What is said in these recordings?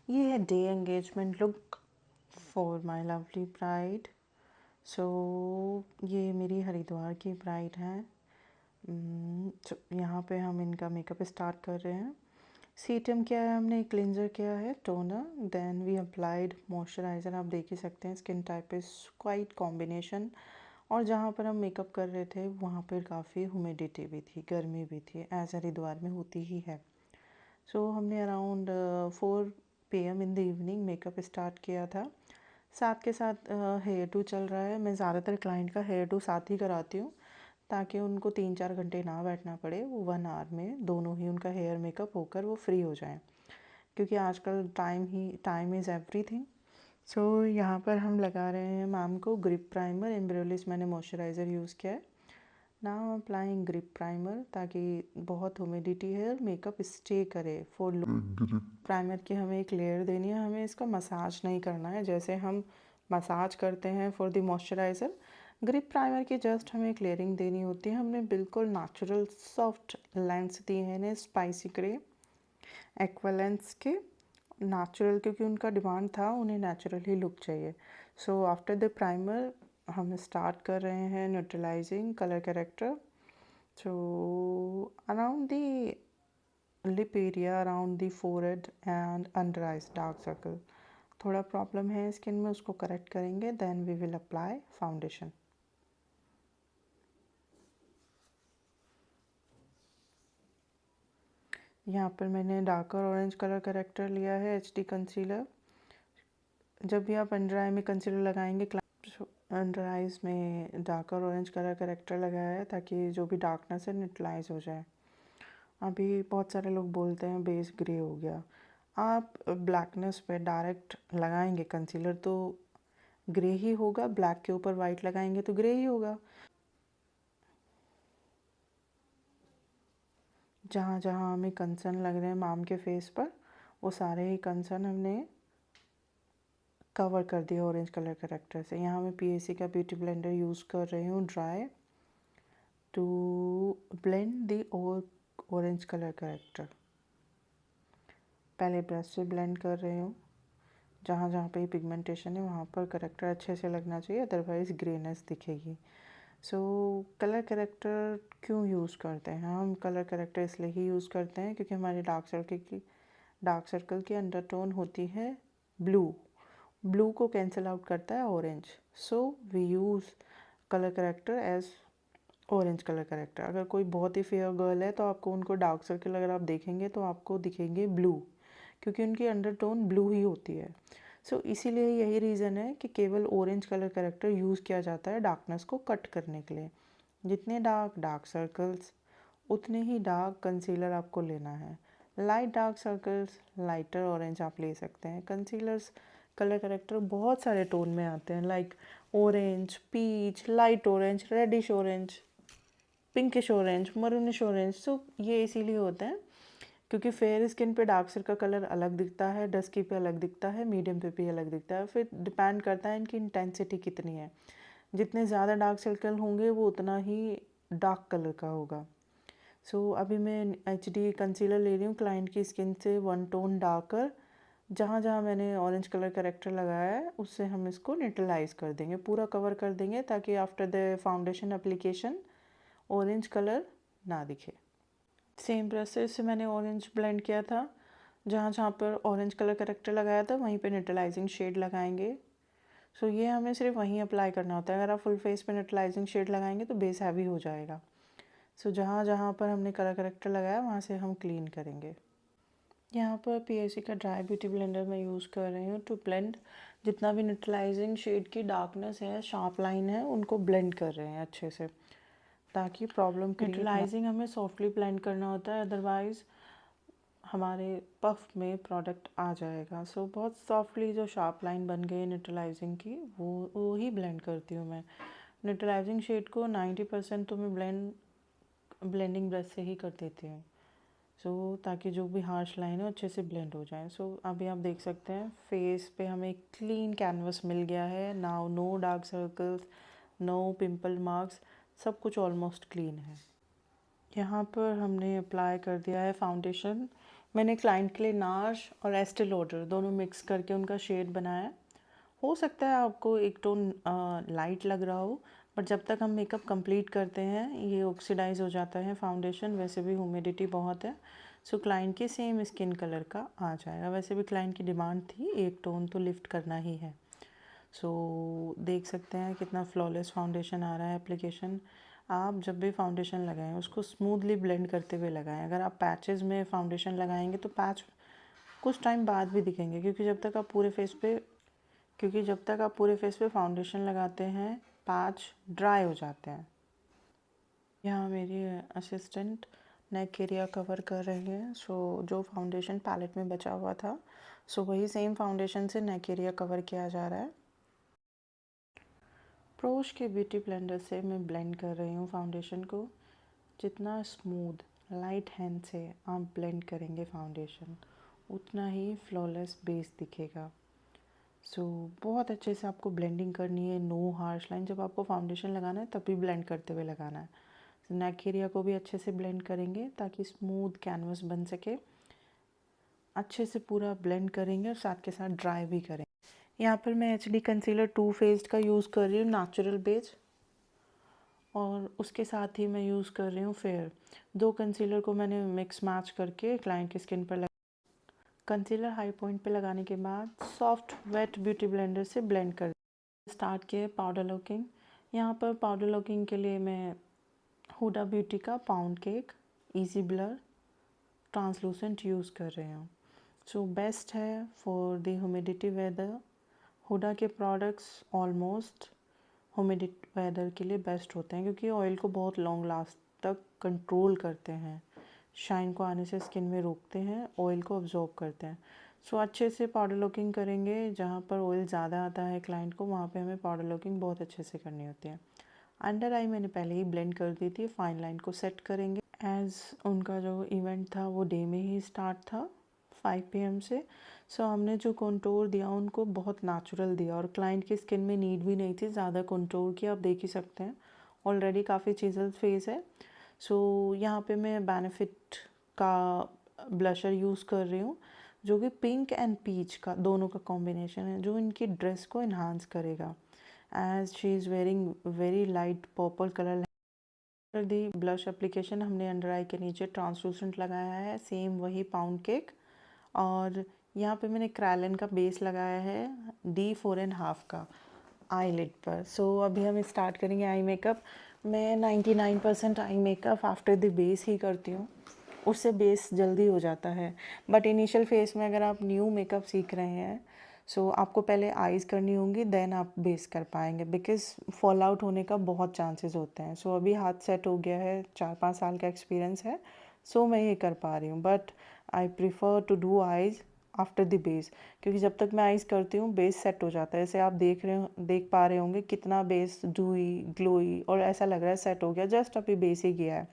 ये है day engagement look for my lovely bride. So ये मेरी हरिद्वार की ब्राइड है। यहाँ पे हम इनका मेकअप स्टार्ट कर रहे हैं। सीटम किया है हमने, क्लिंजर किया है, toner, then we applied moisturiser. आप देख ही सकते हैं skin type is quite combination. और जहाँ पर हम मेकअप कर रहे थे वहाँ पर काफ़ी ह्यूमिडिटी भी थी, गर्मी भी थी, एज हरिद्वार में होती ही है। सो हमने around 4 PM in the evening makeup start किया था। साथ के साथ हेयर टू चल रहा है। मैं ज़्यादातर क्लाइंट का हेयर टू साथ ही कराती हूँ ताकि उनको 3-4 घंटे ना बैठना पड़े। वो 1 आवर में दोनों ही उनका हेयर मेकअप होकर वो फ्री हो जाएं, क्योंकि आजकल टाइम इज़ एवरीथिंग। सो यहाँ पर हम लगा रहे हैं मैम को ग्रिप प्राइमर। एम्ब्रियोलिस मैंने मॉइस्चराइज़र यूज़ किया है। नाउ अप्लाइंग ग्रिप प्राइमर ताकि बहुत ह्यूमिडिटी है और मेकअप स्टे करे फॉर प्राइमर की हमें एक लेयर देनी है। हमें इसका मसाज नहीं करना है जैसे हम मसाज करते हैं for the moisturiser. Grip primer की जस्ट हमें एक लेयरिंग देनी होती है। हमने बिल्कुल नेचुरल सॉफ्ट लेंस दिए हैं इन्हें, स्पाइसी ग्रे एक्वालेंस के नेचुरल, क्योंकि उनका डिमांड था, उन्हें नेचुरल ही लुक चाहिए। सो आफ्टर द प्राइमर हम स्टार्ट कर रहे हैं neutralising colour corrector. So around the lip area, around the forehead and under eyes dark circle थोड़ा प्रॉब्लम है स्किन में, उसको करेक्ट करेंगे। Then we will apply foundation. यहाँ पर मैंने डार्कर ऑरेंज कलर करेक्टर लिया है, HD कंसीलर। जब भी आप अंडर आई में कंसीलर लगाएंगे, अंडर आइज में डार्कर ऑरेंज कलर करेक्टर लगाया है ताकि जो भी डार्कनेस है न्यूट्रलाइज हो जाए। अभी बहुत सारे लोग बोलते हैं बेस ग्रे हो गया। आप ब्लैकनेस पे डायरेक्ट लगाएंगे कंसीलर तो ग्रे ही होगा, ब्लैक के ऊपर वाइट लगाएंगे तो ग्रे ही होगा। जहाँ जहाँ हमें कंसर्न लग रहे हैं मैम के फेस पर, वो सारे ही कंसर्न हमने कवर कर दिया ऑरेंज कलर करेक्टर से। यहाँ मैं PAC का ब्यूटी ब्लेंडर यूज़ कर रही हूँ dry to blend the orange colour corrector. पहले ब्रश से ब्लेंड कर रही हूँ। जहाँ जहाँ पे पिगमेंटेशन है वहाँ पर करेक्टर अच्छे से लगना चाहिए, अदरवाइज़ ग्रेनेस दिखेगी। सो कलर करेक्टर क्यों यूज़ करते हैं हम? कलर करेक्टर इसलिए ही यूज़ करते हैं क्योंकि हमारे डार्क सर्कल की अंडरटोन होती है ब्लू को कैंसिल आउट करता है orange. So we use colour corrector as orange colour corrector. अगर कोई बहुत ही फेयर गर्ल है तो आपको उनको डार्क सर्कल अगर आप देखेंगे तो आपको दिखेंगे ब्लू, क्योंकि उनकी अंडरटोन ब्लू ही होती है। सो इसीलिए यही रीज़न है कि केवल ऑरेंज कलर करेक्टर यूज़ किया जाता है डार्कनेस को कट करने के लिए। जितने डार्क सर्कल्स उतने ही डार्क कंसीलर आपको लेना है। Light dark circles lighter orange आप ले सकते हैं। कंसीलर्स कलर करेक्टर बहुत सारे टोन में आते हैं, like orange, peach, light orange, reddish orange, pinkish orange, maroonish orange. So ये इसीलिए होता है क्योंकि फेयर स्किन पे डार्क सर्कल कलर अलग दिखता है, डस्की पे अलग दिखता है, मीडियम पे भी अलग दिखता है। फिर डिपेंड करता है इनकी इंटेंसिटी कितनी है। जितने ज़्यादा डार्क सर्कल होंगे वो उतना ही डार्क कलर का होगा। सो अभी मैं HD कंसीलर ले रही हूँ क्लाइंट की स्किन से 1 टोन डार्कर। जहाँ जहाँ मैंने ऑरेंज कलर करेक्टर लगाया है उससे हम इसको न्यूट्रलाइज कर देंगे, पूरा कवर कर देंगे ताकि after the foundation application orange colour ना दिखे। सेम ब्रश से इससे मैंने ऑरेंज ब्लेंड किया था। जहाँ जहाँ पर ऑरेंज कलर करेक्टर लगाया था वहीं पे न्यूट्रलाइजिंग शेड लगाएंगे। सो ये हमें सिर्फ वहीं अप्लाई करना होता है। अगर आप फुल फेस पे न्यूट्रलाइजिंग शेड लगाएंगे तो बेस हैवी हो जाएगा। सो जहाँ जहाँ पर हमने कलर करेक्टर लगाया वहाँ से हम क्लीन करेंगे। यहाँ पर PAC का ड्राई ब्यूटी ब्लेंडर मैं यूज़ कर रही हूँ टू ब्लेंड जितना भी न्यूट्रलाइजिंग शेड की डार्कनेस है, शार्प लाइन है, उनको ब्लेंड कर रहे हैं अच्छे से ताकि प्रॉब्लम न्यूट्रलाइजिंग हमें सॉफ्टली ब्लेंड करना होता है, अदरवाइज़ हमारे पफ में प्रोडक्ट आ जाएगा। सो बहुत सॉफ्टली जो शार्प लाइन बन गई न्यूट्रलाइजिंग की वो ही ब्लेंड करती हूँ मैं। न्यूट्रलाइजिंग शेड को 90% तो मैं ब्लेंडिंग ब्रश से ही कर देती हूँ। सो ताकि जो भी हार्श लाइन है अच्छे से ब्लेंड हो जाए। सो अभी आप देख सकते हैं फेस पे हमें क्लीन कैनवस मिल गया है। Now no dark circles, no pimple marks, सब कुछ ऑलमोस्ट क्लीन है। यहाँ पर हमने अप्लाई कर दिया है फाउंडेशन मैंने क्लाइंट के लिए नार्श और एस्टे लॉडर दोनों मिक्स करके उनका शेड बनाया है। हो सकता है आपको एक टोन लाइट लग रहा हो, बट जब तक हम मेकअप कंप्लीट करते हैं ये ऑक्सीडाइज हो जाता है फाउंडेशन। वैसे भी ह्यूमिडिटी बहुत है, सो क्लाइंट की सेम स्किन कलर का आ जाएगा। वैसे भी क्लाइंट की डिमांड थी एक टोन तो लिफ्ट करना ही है। सो देख सकते हैं कितना फ्लॉलेस फाउंडेशन आ रहा है एप्लीकेशन। आप जब भी फाउंडेशन लगाएं उसको स्मूथली ब्लेंड करते हुए लगाएं। अगर आप पैचेस में फाउंडेशन लगाएंगे तो पैच कुछ टाइम बाद भी दिखेंगे, क्योंकि जब तक आप पूरे फेस पे फाउंडेशन लगाते हैं पैच ड्राई हो जाते हैं। यहाँ मेरी असिस्टेंट नेक एरिया कवर कर रही है। सो जो फाउंडेशन पैलेट में बचा हुआ था, सो वही सेम फाउंडेशन से नेक एरिया कवर किया जा रहा है। प्रोश के ब्यूटी ब्लेंडर से मैं ब्लेंड कर रही हूँ फाउंडेशन को। जितना स्मूथ लाइट हैंड से आप ब्लेंड करेंगे फाउंडेशन, उतना ही फ्लॉलेस बेस दिखेगा। सो बहुत अच्छे से आपको ब्लेंडिंग करनी है, नो हार्श लाइन। जब आपको फाउंडेशन लगाना है तभी ब्लेंड करते हुए लगाना है। नेक एरिया को भी अच्छे से ब्लेंड करेंगे ताकि स्मूथ कैनवस बन सके। अच्छे से पूरा ब्लेंड करेंगे और साथ के साथ ड्राई भी करेंगे। यहाँ पर मैं HD कंसीलर 2 फेस्ड का यूज़ कर रही हूँ, नेचुरल बेस, और उसके साथ ही मैं यूज़ कर रही हूँ फेयर। दो कंसीलर को मैंने मिक्स मैच करके क्लाइंट की स्किन पर कंसीलर हाई पॉइंट पे लगाने के बाद सॉफ्ट वेट ब्यूटी ब्लेंडर से ब्लेंड कर स्टार्ट किए पाउडर लॉकिंग। यहाँ पर पाउडर लॉकिंग के लिए मैं हुडा ब्यूटी का pound cake easy blur translucent use कर रही हूँ। सो बेस्ट है for the humidity weather. Huda के प्रोडक्ट्स ऑलमोस्ट ह्यूमिडिटी वेदर के लिए बेस्ट होते हैं, क्योंकि ऑयल को बहुत लॉन्ग लास्ट तक कंट्रोल करते हैं, शाइन को आने से स्किन में रोकते हैं, ऑयल को अब्जॉर्ब करते हैं। सो अच्छे से पाउडर लॉकिंग करेंगे। जहाँ पर ऑयल ज़्यादा आता है क्लाइंट को, वहाँ पे हमें पाउडर लॉकिंग बहुत अच्छे से करनी होती है। अंडर आई मैंने पहले ही ब्लेंड कर दी थी, फाइन लाइन को सेट करेंगे। एज़ उनका जो इवेंट था वो डे में ही स्टार्ट था 5 PM से। सो हमने जो कंटूर दिया उनको बहुत नेचुरल दिया, और क्लाइंट की स्किन में नीड भी नहीं थी ज़्यादा कंटूर की। आप देख ही सकते हैं ऑलरेडी काफ़ी चीज़ल फेस है। सो यहाँ पे मैं बेनिफिट का ब्लशर यूज़ कर रही हूँ, जो कि पिंक एंड पीच का दोनों का कॉम्बिनेशन है, जो इनकी ड्रेस को इन्हांस करेगा। As she is wearing very light purple colour. कर दी ब्लश एप्लीकेशन हमने अंडर आई के नीचे ट्रांसलूसेंट लगाया है, सेम वही पाउंड केक। और यहाँ पे मैंने क्रैलन का बेस लगाया है D4.5 का आई लिड पर। सो अभी हम स्टार्ट करेंगे आई मेकअप। मैं 99% eye makeup after the base ही करती हूँ, उससे बेस जल्दी हो जाता है। बट इनिशियल फेस में अगर आप न्यू मेकअप सीख रहे हैं, सो आपको पहले आईज़ करनी होंगी, देन आप बेस कर पाएंगे, बिकॉज फॉल आउट होने का बहुत चांसेस होते हैं। सो अभी हाथ सेट हो गया है, 4-5 साल का एक्सपीरियंस है, सो मैं ये कर पा रही हूँ। But I prefer to do eyes after the base, क्योंकि जब तक मैं आईज़ करती हूँ बेस सेट हो जाता है। जैसे आप देख पा रहे होंगे कितना बेस डूई ग्लोई, और ऐसा लग रहा है सेट हो गया, जस्ट अभी बेस ही गया है।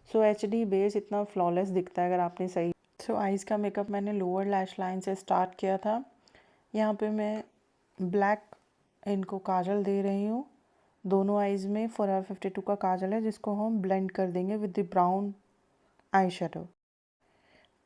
सो HD बेस इतना फ्लॉलेस दिखता है अगर आपने सही। सो आईज़ का मेकअप मैंने लोअर लैश लाइन से स्टार्ट किया था। यहाँ पे मैं ब्लैक इनको काजल दे रही हूँ दोनों आईज़ में। Forever 52 का काजल है, जिसको हम ब्लेंड कर देंगे with the brown eye shadow.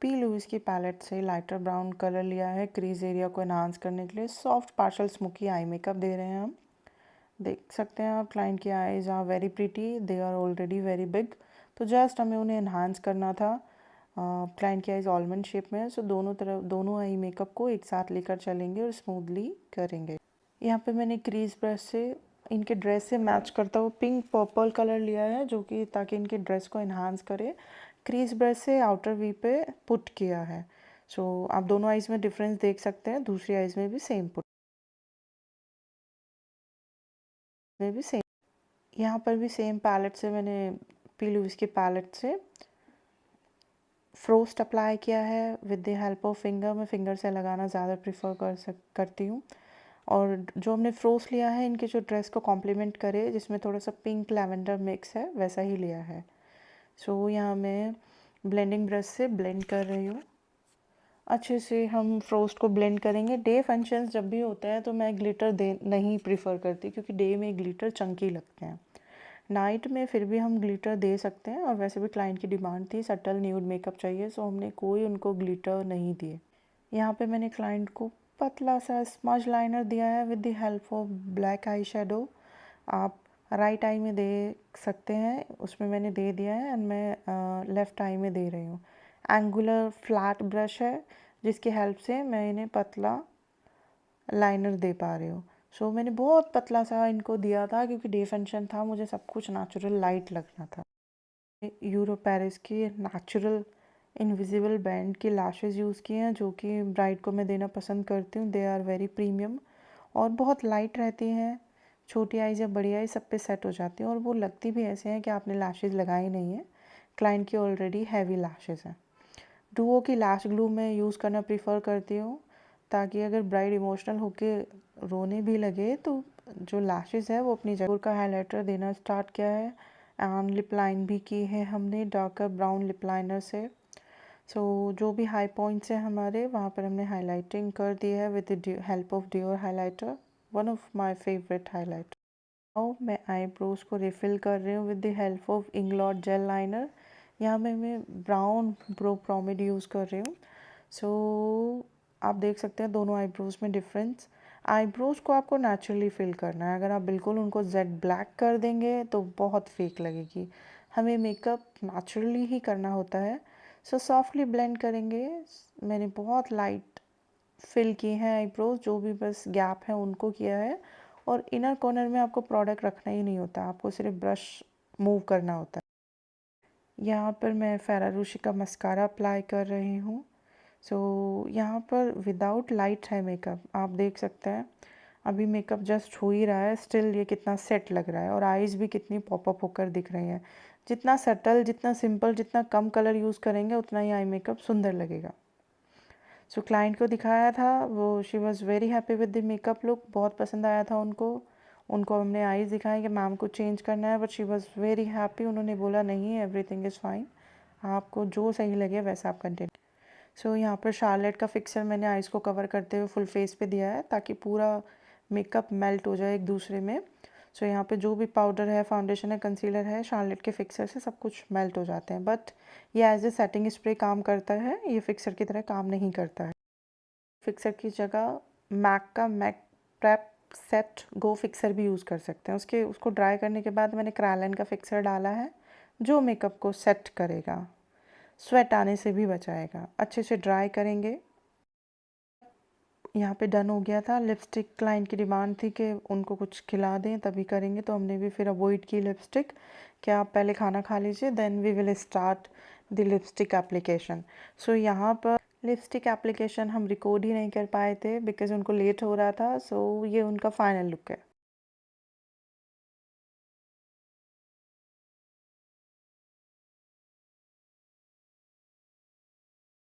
P Louise की पैलेट से लाइटर ब्राउन कलर लिया है क्रीज एरिया को एनहांस करने के लिए। Soft partial smoky eye makeup दे रहे हैं हम। देख सकते हैं आप क्लाइंट की eyes are very pretty, they are already very big, तो जस्ट हमें उन्हें एनहांस करना था। क्लाइंट की आईज़ आलमंड शेप में है, सो दोनों आई मेकअप को एक साथ लेकर चलेंगे और स्मूथली करेंगे। यहाँ पे मैंने क्रीज ब्रश से इनके ड्रेस से मैच करता हुआ पिंक पर्पल कलर लिया है, जो कि ताकि इनके ड्रेस को इन्हांस करे। क्रीज ब्रश से आउटर वी पे पुट किया है। सो आप दोनों आईज़ में डिफरेंस देख सकते हैं, दूसरी आईज़ में भी सेम। यहाँ पर भी सेम पैलेट से मैंने पी लुइस की पैलेट से फ्रोस्ट अप्लाई किया है with the help of finger. मैं फिंगर से लगाना ज़्यादा प्रीफर करती हूँ। और जो हमने फ्रोस्ट लिया है इनके जो ड्रेस को कॉम्प्लीमेंट करे, जिसमें थोड़ा सा पिंक लैवेंडर मिक्स है, वैसा ही लिया है। सो यहाँ मैं ब्लेंडिंग ब्रश से ब्लेंड कर रही हूँ। अच्छे से हम फ्रोस्ट को ब्लेंड करेंगे। डे फंक्शंस जब भी होते हैं तो मैं ग्लिटर नहीं प्रीफर करती, क्योंकि डे में ग्लिटर चंकी लगते हैं। नाइट में फिर भी हम ग्लिटर दे सकते हैं, और वैसे भी क्लाइंट की डिमांड थी सटल न्यूड मेकअप चाहिए, सो हमने कोई उनको ग्लिटर नहीं दिए। यहाँ पे मैंने क्लाइंट को पतला सा स्मज लाइनर दिया है with the help of black eye shadow. आप राइट आई में दे सकते हैं, उसमें मैंने दे दिया है, एंड मैं लेफ़्ट आई में दे रही हूँ। एंगुलर फ्लैट ब्रश है जिसकी हेल्प से मैं इन्हें पतला लाइनर दे पा रही हूँ। सो मैंने बहुत पतला सा इनको दिया था क्योंकि डे फंक्शन था, मुझे सब कुछ नेचुरल लाइट लगना था। यूरो पेरिस की नेचुरल इनविजिबल बैंड की लैशेज़ यूज़ किए हैं, जो कि ब्राइड को मैं देना पसंद करती हूँ। दे आर वेरी प्रीमियम और बहुत लाइट रहती हैं, छोटी आइज़ या बड़ी आइज़ सब पे सेट हो जाती हैं, और वो लगती भी ऐसे हैं कि आपने लैशेज़ लगाई नहीं है। क्लाइंट की ऑलरेडी हैवी लैशेज़ हैं। डुओ की लैश ग्लू मैं यूज़ करना प्रीफर करती हूँ, ताकि अगर ब्राइड इमोशनल होके रोने भी लगे तो जो लैशेज़ है वो अपनी जगह का हाइलाइटर देना स्टार्ट किया है, एंड लिप लाइन भी की है हमने डार्कर ब्राउन लिप लाइनर से। सो जो भी हाई पॉइंट्स हैं हमारे, वहाँ पर हमने हाइलाइटिंग कर दी है with the help of Dior highlighter, one of my favourite highlighter. और मैं आईब्रोज को रिफ़िल कर रही हूँ with the help of Inglot gel liner. यहाँ मैं ब्राउन ब्रो प्रोमिड यूज़ कर रही हूँ। सो आप देख सकते हैं दोनों आईब्रोज में डिफरेंस। आईब्रोज को आपको नेचुरली फिल करना है, अगर आप बिल्कुल उनको जेड ब्लैक कर देंगे तो बहुत फेक लगेगी। हमें मेकअप नेचुरली ही करना होता है। सो सॉफ्टली ब्लेंड करेंगे। मैंने बहुत लाइट फिल किए हैं आईब्रोज, जो भी बस गैप है उनको किया है, और इनर कॉर्नर में आपको प्रोडक्ट रखना ही नहीं होता, आपको सिर्फ ब्रश मूव करना होता है। यहाँ पर मैं फेरारूशी का मस्कारा अप्लाई कर रही हूँ। सो यहाँ पर विदाउट लाइट है मेकअप, आप देख सकते हैं अभी मेकअप जस्ट हो ही रहा है, स्टिल ये कितना सेट लग रहा है, और आईज़ भी कितनी पॉपअप होकर दिख रही हैं। जितना सटल, जितना सिंपल, जितना कम कलर यूज़ करेंगे उतना ही आई मेकअप सुंदर लगेगा। सो क्लाइंट को दिखाया था, वो she was very happy with the makeup look, बहुत पसंद आया था उनको। उनको हमने आईज़ दिखाई कि मैम को चेंज करना है, but she was very happy. उन्होंने बोला नहीं, एवरीथिंग इज़ फाइन, आपको जो सही लगे वैसा आप कंटिन्यू। सो यहाँ पर शार्लेट का फिक्सर मैंने आइज़ को कवर करते हुए फुल फेस पे दिया है, ताकि पूरा मेकअप मेल्ट हो जाए एक दूसरे में। सो यहाँ पे जो भी पाउडर है, फाउंडेशन है, कंसीलर है, शार्लेट के फिक्सर से सब कुछ मेल्ट हो जाते हैं, बट ये एज ए सेटिंग स्प्रे काम करता है, ये फिक्सर की तरह काम नहीं करता है। फिक्सर की जगह MAC prep set go fixer भी यूज़ कर सकते हैं। उसको ड्राई करने के बाद मैंने क्रायलन का फिक्सर डाला है, जो मेकअप को सेट करेगा, स्वेट आने से भी बचाएगा। अच्छे से ड्राई करेंगे। यहाँ पे डन हो गया था। लिपस्टिक क्लाइंट की डिमांड थी कि उनको कुछ खिला दें तभी करेंगे, तो हमने भी फिर अवॉइड की लिपस्टिक, कि आप पहले खाना खा लीजिए, then we will start the lipstick application. So यहाँ पर लिपस्टिक एप्लीकेशन हम रिकॉर्ड ही नहीं कर पाए थे बिकॉज़ उनको लेट हो रहा था। सो ये उनका फाइनल लुक है।